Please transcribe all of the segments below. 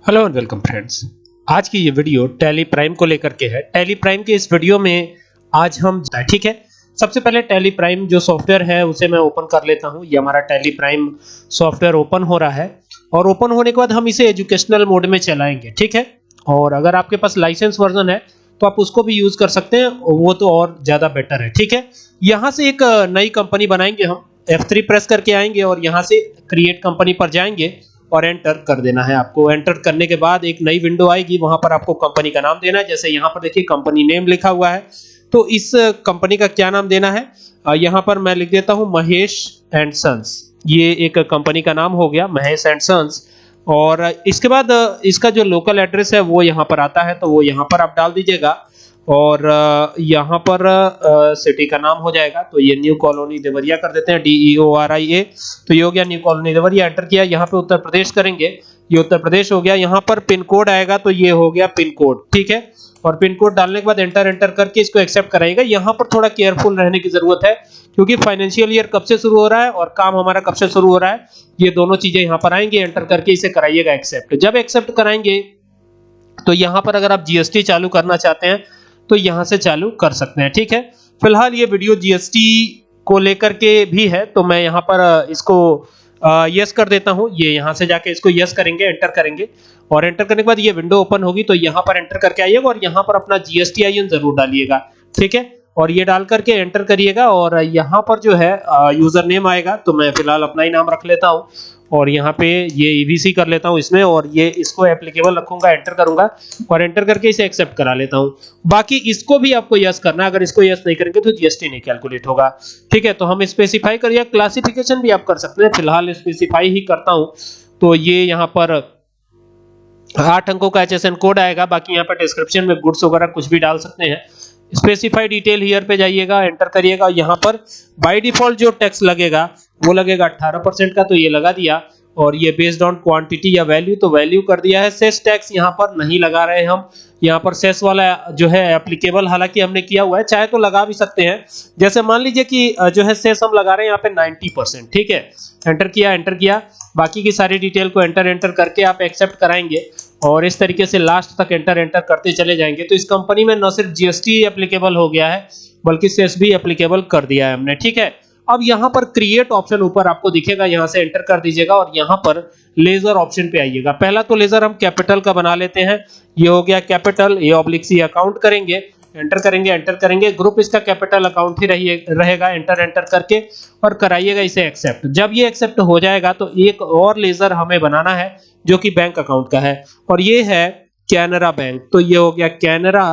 Hello and welcome friends. आज की ये वीडियो टैली प्राइम को लेकर के है। टैली प्राइम के इस वीडियो में आज हम ठीक है। सबसे पहले टैली प्राइम जो सॉफ्टवेयर है उसे मैं ओपन कर लेता हूं। ये हमारा टैली प्राइम सॉफ्टवेयर ओपन हो रहा है और ओपन होने के बाद हम इसे एजुकेशनल मोड में चलाएंगे, ठीक है। और अगर आपके पास लाइसेंस वर्जन है तो आप उसको भी यूज कर सकते हैं, वो तो और ज्यादा बेटर है, ठीक है। यहाँ से एक नई कंपनी बनाएंगे हम। F3 प्रेस करके आएंगे और यहाँ से क्रिएट कंपनी पर जाएंगे और एंटर कर देना है। आपको एंटर करने के बाद एक नई विंडो आएगी, वहां पर आपको कंपनी का नाम देना है। जैसे यहाँ पर देखिए कंपनी नेम लिखा हुआ है, तो इस कंपनी का क्या नाम देना है। यहाँ पर मैं लिख देता हूँ महेश एंड सन्स। ये एक कंपनी का नाम हो गया, महेश एंड सन्स। और इसके बाद इसका जो लोकल एड्रेस है वो यहाँ पर आता है, तो वो यहाँ पर आप डाल दीजिएगा। और यहाँ पर सिटी का नाम हो जाएगा, तो ये न्यू कॉलोनी देवरिया कर देते हैं, DEORIA। तो ये हो गया न्यू कॉलोनी देवरिया। एंटर किया, यहाँ पे उत्तर प्रदेश करेंगे, ये उत्तर प्रदेश हो गया। यहाँ पर पिन कोड आएगा, तो ये हो गया पिन कोड, ठीक है। और पिन कोड डालने के बाद एंटर करके इसको एक्सेप्ट कराएगा। यहाँ पर थोड़ा केयरफुल रहने की जरूरत है, क्योंकि फाइनेंशियल ईयर कब से शुरू हो रहा है और काम हमारा कब से शुरू हो रहा है, ये दोनों चीजें यहाँ पर आएंगी। एंटर करके इसे कराइएगा एक्सेप्ट। जब एक्सेप्ट कराएंगे तो यहाँ पर अगर आप GST चालू करना चाहते हैं तो यहां से चालू कर सकते हैं, ठीक है। फिलहाल ये वीडियो GST को लेकर के भी है, तो मैं यहाँ पर इसको यस कर देता हूं। ये यहां से जाके इसको यस करेंगे, एंटर करेंगे। और एंटर करने के बाद ये विंडो ओपन होगी, तो यहाँ पर एंटर करके आइएगा और यहाँ पर अपना GSTIN जरूर डालिएगा, ठीक है। और ये डाल करके एंटर करिएगा। और यहाँ पर जो है यूजर नेम आएगा, तो मैं फिलहाल अपना ही नाम रख लेता हूँ। और यहाँ पे ये EBC कर लेता हूँ इसमें, और ये इसको एप्लीकेबल रखूंगा, एंटर करूंगा और एंटर करके इसे एक्सेप्ट करा लेता हूँ। बाकी इसको भी आपको यस करना है, अगर इसको यस नहीं करेंगे तो GST नहीं कैलकुलेट होगा, ठीक है। तो हम स्पेसिफाई करिए, क्लासिफिकेशन भी आप कर सकते हैं, फिलहाल स्पेसिफाई ही करता हूँ। तो ये यहाँ पर 8 अंकों का HSN कोड आएगा। बाकी यहाँ पर डिस्क्रिप्शन में गुड्स वगैरह कुछ भी डाल सकते हैं। स्पेसिफाई डिटेल हियर पे जाइएगा, एंटर करिएगा। यहाँ पर बाय डिफॉल्ट जो टैक्स लगेगा वो लगेगा 18% का, तो ये लगा दिया। और ये बेस्ड ऑन क्वांटिटी या वैल्यू, तो वैल्यू कर दिया है। सेस टैक्स यहाँ पर नहीं लगा रहे हम। यहाँ पर सेस वाला जो है एप्लीकेबल हालांकि हमने किया हुआ है, चाहे तो लगा भी सकते हैं। जैसे मान लीजिए कि जो है सेस हम लगा रहे हैं यहाँ पे 90%, ठीक है। एंटर किया, एंटर किया। बाकी की सारी डिटेल को एंटर करके आप एक्सेप्ट कराएंगे और इस तरीके से लास्ट तक एंटर करते चले जाएंगे। तो इस कंपनी में न सिर्फ GST एप्लीकेबल हो गया है, बल्कि सेस भी एप्लीकेबल कर दिया है हमने, ठीक है। अब यहाँ पर क्रिएट ऑप्शन ऊपर आपको दिखेगा, यहाँ से एंटर कर दीजिएगा और यहाँ पर लेजर ऑप्शन पे आइएगा। पहला तो लेजर हम कैपिटल का बना लेते हैं, ये हो गया कैपिटल। ये ऑब्लिक अकाउंट करेंगे, एंटर करेंगे। ग्रुप इसका कैपिटल अकाउंट ही रहेगा। एंटर करके और कराइएगा इसे एक्सेप्ट। जब ये एक्सेप्ट हो जाएगा तो एक और लेजर हमें बनाना है जो कि बैंक अकाउंट का है, और ये है कैनरा बैंक। तो ये हो गया कैनरा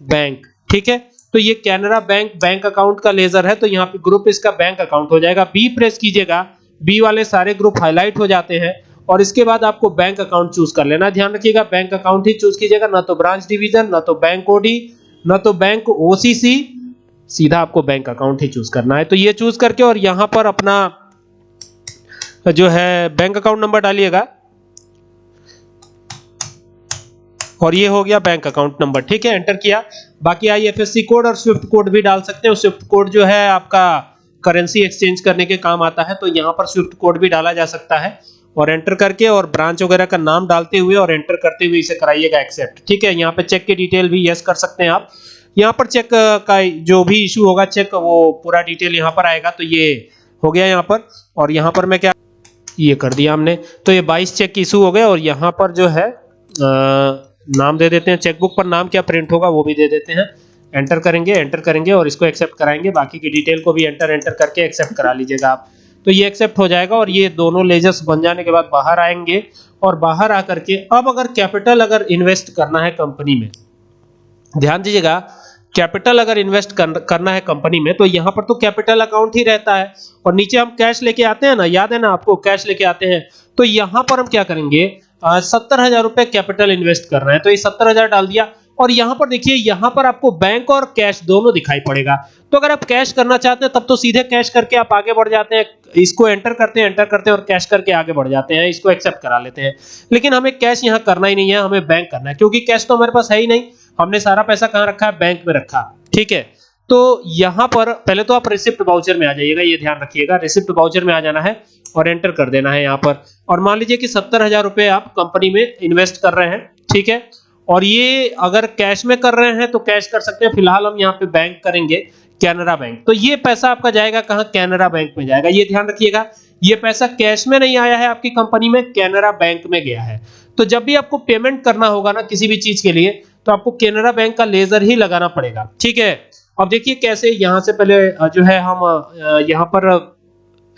बैंक, ठीक है। तो ये कैनरा बैंक अकाउंट का लेजर है, तो यहाँ पे ग्रुप इसका बैंक अकाउंट हो जाएगा। बी प्रेस कीजिएगा, बी वाले सारे ग्रुप हाईलाइट हो जाते हैं और इसके बाद आपको बैंक अकाउंट चूज कर लेना। ध्यान रखिएगा बैंक अकाउंट ही चूज कीजिएगा, ना तो ब्रांच डिवीजन, ना तो बैंक ओडी, ना तो बैंक OCC, सीधा आपको बैंक अकाउंट ही चूज करना है। तो ये चूज करके और यहाँ पर अपना जो है बैंक अकाउंट नंबर डालिएगा और ये हो गया बैंक अकाउंट नंबर, ठीक है। एंटर किया। बाकी IFSC कोड और स्विफ्ट कोड भी डाल सकते हैं। स्विफ्ट कोड जो है आपका करेंसी एक्सचेंज करने के काम आता है, तो यहाँ पर स्विफ्ट कोड भी डाला जा सकता है। और एंटर करके और ब्रांच वगैरह का नाम डालते हुए और एंटर करते हुए इसे कराइएगा एक्सेप्ट, ठीक है। यहाँ पे चेक की डिटेल भी यस कर सकते हैं आप। यहाँ पर चेक का जो भी इशू होगा चेक, वो पूरा डिटेल यहाँ पर आएगा। तो ये हो गया यहाँ पर। और यहाँ पर मैं क्या ये कर दिया हमने, तो ये 22 चेक इशू हो गए। और यहाँ पर जो है नाम दे देते हैं, चेकबुक पर नाम क्या प्रिंट होगा वो भी दे देते हैं। एंटर करेंगे और इसको एक्सेप्ट कराएंगे। बाकी की डिटेल को भी एंटर करके एक्सेप्ट करा लीजिएगा आप। तो ये एक्सेप्ट हो जाएगा और ये दोनों लेजर्स बन जाने के बाद बाहर आएंगे। और बाहर आकर के अब अगर कैपिटल अगर इन्वेस्ट करना है कंपनी में, ध्यान दीजिएगा, कैपिटल अगर इन्वेस्ट करना है कंपनी में तो यहाँ पर तो कैपिटल अकाउंट ही रहता है। और नीचे हम कैश लेके आते हैं ना, याद है ना आपको, कैश लेके आते हैं। तो यहाँ पर हम क्या करेंगे, 70,000 रुपए कैपिटल इन्वेस्ट करना है, तो ये 70,000 डाल दिया। और यहाँ पर देखिए, यहाँ पर आपको बैंक और कैश दोनों दिखाई पड़ेगा। तो अगर आप कैश करना चाहते हैं तब तो सीधे कैश करके आप आगे बढ़ जाते हैं, इसको एंटर करते हैं और कैश करके आगे बढ़ जाते हैं, इसको एक्सेप्ट करा लेते हैं। लेकिन हमें कैश यहाँ करना ही नहीं है, हमें बैंक करना है, क्योंकि कैश तो हमारे पास है ही नहीं। हमने सारा पैसा कहाँ रखा है, बैंक में रखा, ठीक है। तो यहाँ पर पहले तो आप रिसिप्ट वाउचर में आ जाइएगा, ये ध्यान रखिएगा, रिसिप्ट वाउचर में आ जाना है। और एंटर कर देना है यहाँ पर। और मान लीजिए कि 70,000 रुपए आप कंपनी में इन्वेस्ट कर रहे हैं, ठीक है। और ये अगर कैश में कर रहे हैं तो कैश कर सकते हैं, फिलहाल हम यहाँ पे बैंक करेंगे कैनरा बैंक। तो ये पैसा आपका जाएगा कहाँ, कैनरा बैंक में जाएगा। ये ध्यान रखिएगा, ये पैसा कैश में नहीं आया है आपकी कंपनी में, कैनरा बैंक में गया है। तो जब भी आपको पेमेंट करना होगा ना किसी भी चीज के लिए, तो आपको कैनरा बैंक का लेजर ही लगाना पड़ेगा, ठीक है। अब देखिए कैसे, यहां से पहले जो है हम यहाँ पर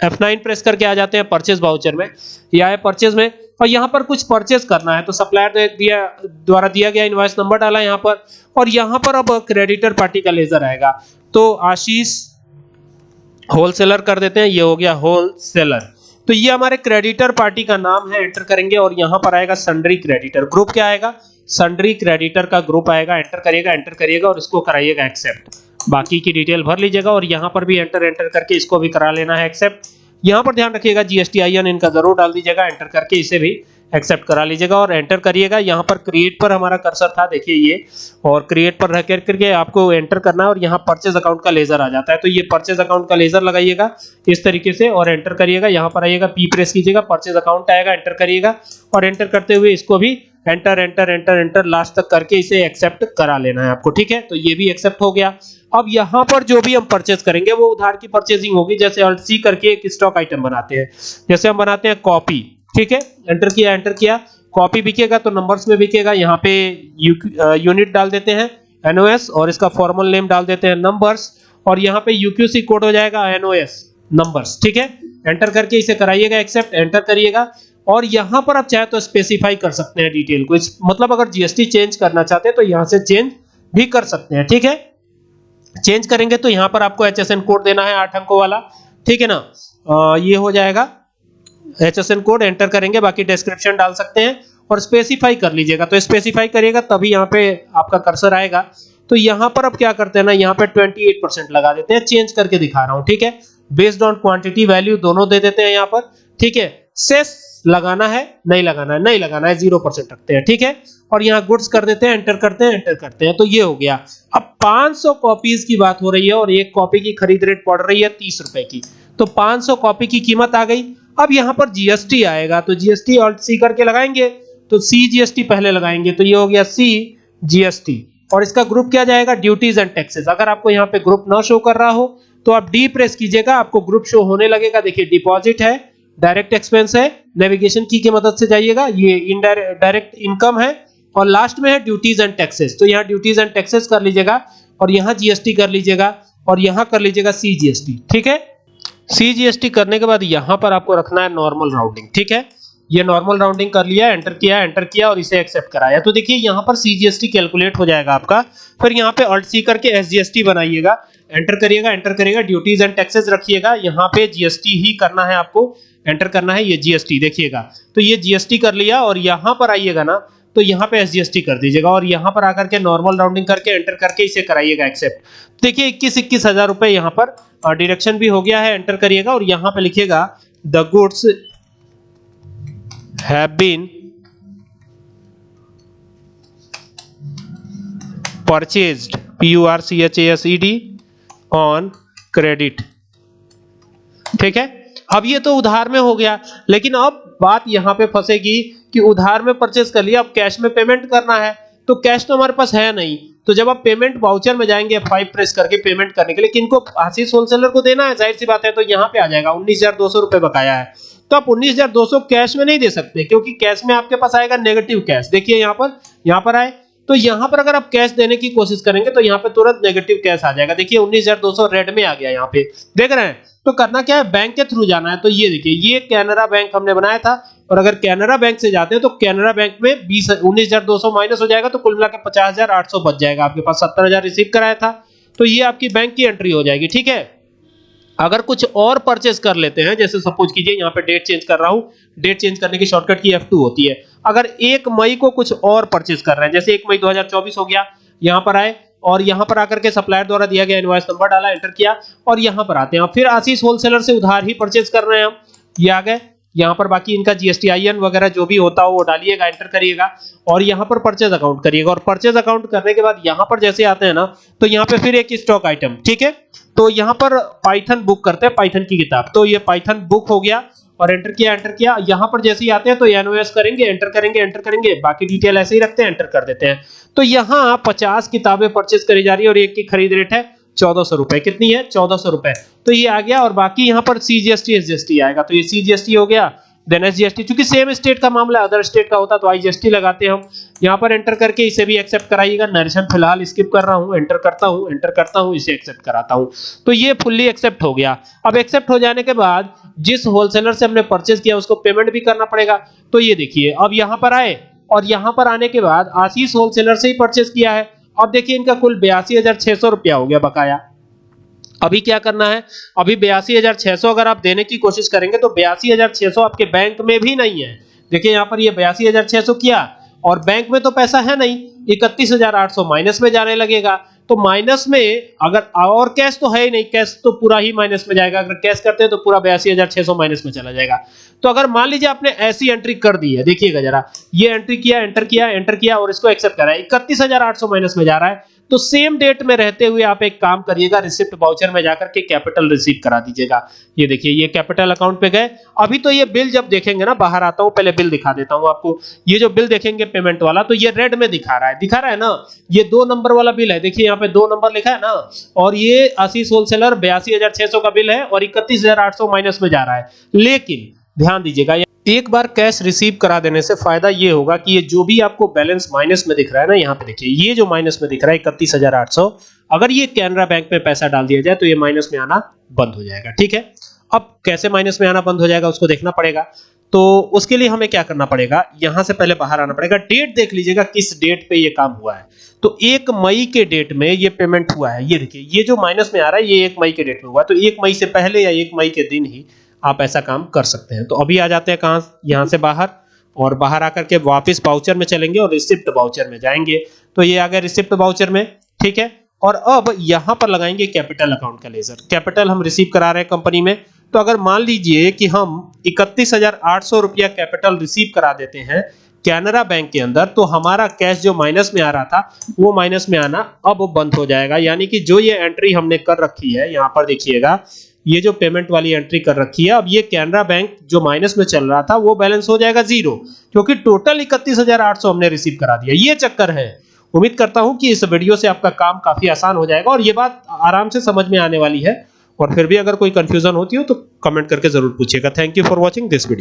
F9 प्रेस करके आ जाते हैं परचेज वाउचर में, या है परचेज में, और यहाँ पर कुछ परचेज करना है। तो सप्लायर द्वारा दिया गया इनवॉइस नंबर डाला यहाँ पर, और यहाँ पर अब क्रेडिटर पार्टी का लेजर आएगा। तो आशीष होलसेलर कर देते हैं, ये हो गया होलसेलर। तो ये हमारे क्रेडिटर पार्टी का नाम है, एंटर करेंगे और यहाँ पर आएगा सन्ड्री क्रेडिटर। ग्रुप क्या आएगा, सन्ड्री क्रेडिटर का ग्रुप आएगा। एंटर करिएगा और इसको कराइएगा एक्सेप्ट। बाकी की डिटेल भर लीजिएगा और यहाँ पर भी एंटर करके इसको भी करा लेना है एक्सेप्ट। यहाँ पर ध्यान रखिएगा GSTIN इनका जरूर डाल दीजिएगा, एंटर करके इसे भी एक्सेप्ट करा लीजिएगा और एंटर करिएगा। यहाँ पर क्रिएट पर हमारा कर्सर था, देखिए ये, और क्रिएट पर रह करके आपको एंटर करना है और यहाँ परचेज अकाउंट का लेजर आ जाता है। तो ये परचेज अकाउंट का लेजर लगाइएगा इस तरीके से और एंटर करिएगा। यहाँ पर आइएगा, P प्रेस कीजिएगा, परचेज अकाउंट आएगा, एंटर करिएगा और एंटर करते हुए इसको भी एंटर लास्ट तक करके इसे एक्सेप्ट करा लेना है आपको, ठीक है। तो ये भी एक्सेप्ट हो गया। अब यहाँ पर जो भी हम परचेज करेंगे वो उधार की परचेजिंग होगी। जैसे Alt C करके एक स्टॉक आइटम बनाते हैं, जैसे हम बनाते हैं कॉपी, ठीक है। एंटर किया, कॉपी बिकेगा तो नंबर्स में बिकेगा। यहाँ पे यूनिट डाल देते हैं NOS और इसका फॉर्मल नेम डाल देते हैं नंबर्स, और यहाँ पे UQC कोड हो जाएगा NOS नंबर्स, ठीक है। एंटर करके इसे कराइएगा एक्सेप्ट, एंटर करिएगा और यहाँ पर आप चाहे तो स्पेसिफाई कर सकते हैं डिटेल को, मतलब अगर GST चेंज करना चाहते हैं तो यहाँ से चेंज भी कर सकते हैं, ठीक है। चेंज करेंगे तो यहाँ पर आपको HSN कोड देना है 8 अंकों वाला, ठीक है ना। ये हो जाएगा HSN कोड, एंटर करेंगे, बाकी डिस्क्रिप्शन डाल सकते हैं और स्पेसिफाई कर लीजिएगा। तो स्पेसिफाई करिएगा तभी यहाँ पे आपका कर्सर आएगा। तो यहाँ पर अब क्या करते हैं ना, यहाँ पे 28% लगा देते हैं, चेंज करके दिखा रहा हूँ, ठीक है। बेस्ड ऑन क्वांटिटी वैल्यू दोनों दे देते हैं यहाँ पर, ठीक है। सेस लगाना है, नहीं लगाना है 0% रखते हैं, ठीक है। और यहाँ गुड्स कर देते हैं, एंटर करते हैं। तो ये हो गया। अब 500 कॉपीज की बात हो रही है और एक कॉपी की खरीद रेट पड़ रही है 30 रुपए की। तो 500 कॉपी की कीमत आ गई। अब यहाँ पर GST आएगा, तो GST Alt C करके लगाएंगे, तो CGST पहले लगाएंगे, तो ये हो गया CGST। और इसका ग्रुप क्या जाएगा, ड्यूटीज एंड टैक्सेस। अगर आपको यहाँ पे ग्रुप ना शो कर रहा हो तो आप D प्रेस कीजिएगा, आपको ग्रुप शो होने लगेगा। देखिए डिपॉजिट है, डायरेक्ट एक्सपेंस है, नेविगेशन की मदद से जाइएगा, ये इनडायरेक्ट डायरेक्ट इनकम है, और लास्ट में है ड्यूटीज एंड टैक्सेस। तो यहाँ ड्यूटीज एंड टैक्सेस कर लीजिएगा और यहाँ GST कर लीजिएगा और यहाँ कर लीजिएगा CGST, ठीक है। CGST करने के बाद यहाँ पर आपको रखना है नॉर्मल राउंडिंग, ठीक है। ये नॉर्मल राउंडिंग कर लिया, एंटर किया और इसे एक्सेप्ट कराया। तो देखिए यहाँ पर CGST कैलकुलेट हो जाएगा आपका। फिर यहाँ पे Alt C करके SGST बनाइएगा, एंटर करिएगा, ड्यूटीज एंड टैक्सेस रखिएगा। यहाँ पे GST ही करना है आपको, एंटर करना है ये GST, देखिएगा। तो ये GST कर लिया और यहाँ पर आइएगा ना, तो यहाँ पे SGST कर दीजिएगा और यहाँ पर आकर के नॉर्मल राउंडिंग करके एंटर करके इसे कराइएगा एक्सेप्ट। देखिए 21 हजार रुपए यहाँ पर डिडक्शन भी हो गया है, एंटर करिएगा और यहाँ पे लिखिएगा the goods have been purchased PURCHASED on credit, ठीक है। अब ये तो उधार में हो गया, लेकिन अब बात यहाँ पे फंसेगी कि उधार में परचेज कर लिया, अब कैश में पेमेंट करना है, तो कैश तो हमारे पास है नहीं। तो जब आप पेमेंट वाउचर में जाएंगे F5 प्रेस करके पेमेंट करने के लिए, किनको, आशीष होलसेलर को देना है, जाहिर सी बात है। तो यहाँ पे आ जाएगा 19,200 रुपए बकाया है। तो आप 19,200 कैश में नहीं दे सकते, क्योंकि कैश में आपके पास आएगा नेगेटिव कैश। देखिए यहाँ पर आए, तो यहाँ पर अगर आप कैश देने की कोशिश करेंगे तो यहाँ पे तुरंत नेगेटिव कैश आ जाएगा। देखिए 19,200 रेड में आ गया, यहाँ पे देख रहे हैं। तो करना क्या है, बैंक के थ्रू जाना है। तो ये देखिए, ये कैनरा बैंक हमने बनाया था, और अगर कैनरा बैंक से जाते हैं तो कैनरा बैंक में 19,200 माइनस हो जाएगा, तो कुल मिला के 50,800 बच जाएगा आपके पास। 70,000 रिसीव कराया था, तो ये आपकी बैंक की एंट्री हो जाएगी, ठीक है। अगर कुछ और परचेज कर लेते हैं, जैसे सपोज कीजिए यहाँ पे डेट चेंज कर रहा हूँ, डेट चेंज करने की शॉर्टकट की F2 होती है। अगर 1 मई को कुछ और परचेज कर रहे हैं, जैसे 1 मई 2024 हो गया, यहाँ पर आए और यहाँ पर आकर के सप्लायर द्वारा दिया गया इनवॉइस नंबर डाला, एंटर किया और यहाँ पर आते हैं। फिर आशीष होलसेलर से उधार ही परचेज कर रहे हैं हम, ये आ गए। यहाँ पर बाकी इनका GSTIN वगैरह जो भी होता हो वो डालिएगा, एंटर करिएगा और यहाँ पर परचेज अकाउंट करिएगा। और परचेज अकाउंट करने के बाद यहाँ पर जैसे आते हैं ना, तो यहाँ पे फिर एक स्टॉक आइटम, ठीक है। तो यहाँ पर पाइथन बुक करते हैं, पाइथन की किताब। तो ये पाइथन बुक हो गया और एंटर किया। यहाँ पर जैसे ही आते हैं तो एनओएस करेंगे, एंटर करेंगे, बाकी डिटेल ऐसे ही रखते हैं, एंटर कर देते हैं। तो यहाँ 50 किताबें परचेज करी जा रही है और एक की खरीद रेट है 1400 रुपए। कितनी है? 1400 रुपए। तो ये आ गया और बाकी यहाँ पर सीजीएसटी एसजीएसटी आएगा, तो ये सीजीएसटी हो गया, देन एसजीएसटी। चूंकि सेम स्टेट का मामला अदर स्टेट का होता तो आईजीएसटी लगाते हैं हम। यहाँ पर एंटर करके इसे भी एक्सेप्ट कराइएगा। नरेशन फिलहाल स्किप कर रहा हूँ, एंटर करता हूँ, इसे एक्सेप्ट कराता हूँ। तो ये फुल्ली एक्सेप्ट हो गया। अब एक्सेप्ट हो जाने के बाद जिस होलसेलर से हमने परचेज किया उसको पेमेंट भी करना पड़ेगा। तो ये देखिए, अब यहाँ पर आए और यहाँ पर आने के बाद आशीष होलसेलर से ही परचेज किया है। अब देखिए इनका कुल 82,600 रुपया हो गया बकाया। अभी क्या करना है? अभी 82,600 अगर आप देने की कोशिश करेंगे तो 82,600 आपके बैंक में भी नहीं है। देखिए यहाँ पर ये 82,600 किया और बैंक में तो पैसा है नहीं, 31,800 माइनस में जाने लगेगा। तो माइनस में अगर और कैश तो है ही नहीं, कैश तो पूरा ही माइनस में जाएगा। अगर कैश करते हैं तो पूरा 82,600 माइनस में चला जाएगा। तो अगर मान लीजिए आपने ऐसी एंट्री कर दी है, देखिएगा जरा, ये एंट्री किया, एंटर किया और इसको एक्सेप्ट करा, 31,800 माइनस में जा रहा है। तो सेम डेट में रहते हुए आप एक काम करिएगा, रिसिप्ट वाउचर में जाकर के कैपिटल रिसीव करा दीजिएगा। ये देखिए, ये कैपिटल अकाउंट पे गए। अभी तो ये बिल जब देखेंगे ना, बाहर आता हूं, पहले बिल दिखा देता हूं आपको। ये जो बिल देखेंगे पेमेंट वाला, तो ये रेड में दिखा रहा है ना, ये 2 नंबर वाला बिल है। देखिए यहाँ पे 2 नंबर लिखा है ना, और ये आशीष होलसेलर 82,600 का बिल है और 31,800 माइनस में जा रहा है। लेकिन ध्यान दीजिएगा, एक बार कैश रिसीव करा देने से फायदा ये होगा कि ये जो भी आपको बैलेंस माइनस में दिख रहा है ना, यहाँ पे देखिए, ये जो माइनस में दिख रहा है 31,800, अगर ये कैनरा बैंक में पैसा डाल दिया जाए तो ये माइनस में आना बंद हो जाएगा। ठीक है, अब कैसे माइनस में आना बंद हो जाएगा उसको देखना पड़ेगा। तो उसके लिए हमें क्या करना पड़ेगा, यहां से पहले बाहर आना पड़ेगा। डेट देख लीजिएगा किस डेट पे ये काम हुआ है। तो 1 मई के डेट में ये पेमेंट हुआ है। ये देखिए, ये जो माइनस में आ रहा है ये 1 मई के डेट में हुआ है। तो 1 मई से पहले या 1 मई के दिन ही आप ऐसा काम कर सकते हैं। तो अभी आ जाते हैं कहां, यहां से बाहर, और बाहर आकर के वापस वाउचर में चलेंगे और रिसिप्ट वाउचर में जाएंगे। तो ये आ गया रिसिप्ट वाउचर में। ठीक है, और अब यहां पर लगाएंगे कैपिटल अकाउंट का लेजर। कैपिटल हम रिसीव करा रहे हैं कंपनी में। तो अगर मान लीजिए कि हम 31,800 रुपया कैपिटल रिसीव करा देते हैं कैनरा बैंक के अंदर, तो हमारा कैश जो माइनस में आ रहा था वो माइनस में आना अब बंद हो जाएगा। यानी कि जो ये एंट्री हमने कर रखी है, यहां पर देखिएगा, ये जो पेमेंट वाली एंट्री कर रखी है, अब ये कैनरा बैंक जो माइनस में चल रहा था वो बैलेंस हो जाएगा 0, क्योंकि टोटल 31,800 हमने रिसीव करा दिया। ये चक्कर है। उम्मीद करता हूं कि इस वीडियो से आपका काम काफी आसान हो जाएगा और ये बात आराम से समझ में आने वाली है। और फिर भी अगर कोई कंफ्यूजन होती हो तो कमेंट करके जरूर पूछिएगा। Thank you for watching this video.